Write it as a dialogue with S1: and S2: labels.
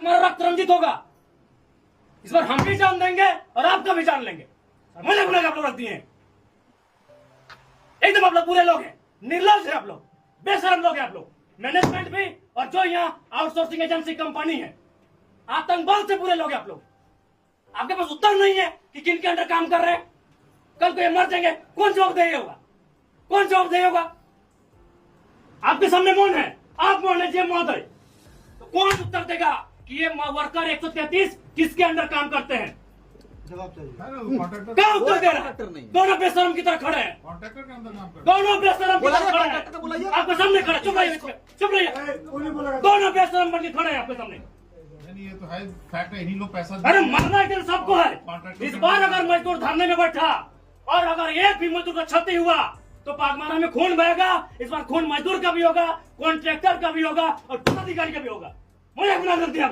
S1: हमारा रक्त रंजित होगा। इस बार हम भी जान देंगे और आपका भी जान लेंगे। मुझे बुला के आप लोग रख दिए हैं। एकदम आप लोग बुरे लोग हैं, निर्लज है आप लोग, बेशरम लोग हैं आप लोग। मैनेजमेंट भी और जो यहाँ आउटसोर्सिंग एजेंसी कंपनी है, आतंकवाद से बुरे लोग हैं आप लोग। आपके पास उत्तर नहीं है कि किन के अंडर काम कर रहे हैं। कल को ये मर जाएंगे, कौन जवाब देगा होगा? कौन जवाब देगा होगा? आपके सामने मौन है, आप मौन है महोदय, तो कौन उत्तर देगा कि ये वर्कर 133 किसके अंडर काम करते हैं?
S2: जवाब चाहिए।
S1: क्या उत्तर दे रहा है? दोनों बेशरम की तरह खड़े हैं,
S3: कॉन्ट्रैक्टर के अंदर काम कर
S1: दोनों बेशरम की तरह खड़े हैं आपके सामने खड़े। चुप रहिए, चुप रहिए। दोनों बेशरम बन के खड़े हैं आपके सामने।
S3: नहीं, ये तो है फैक्ट है, इन्हीं लोग पैसा
S1: अरे मरना के सबको है। इस बार अगर मजदूर धरने में बैठा और अगर एक भी मजदूर का क्षति हुआ तो पागमारा में खून बहेगा। इस बार खून मजदूर का भी होगा, कॉन्ट्रैक्टर का भी होगा और पदाधिकारी का भी होगा। मुझे गुनाह कर दिया।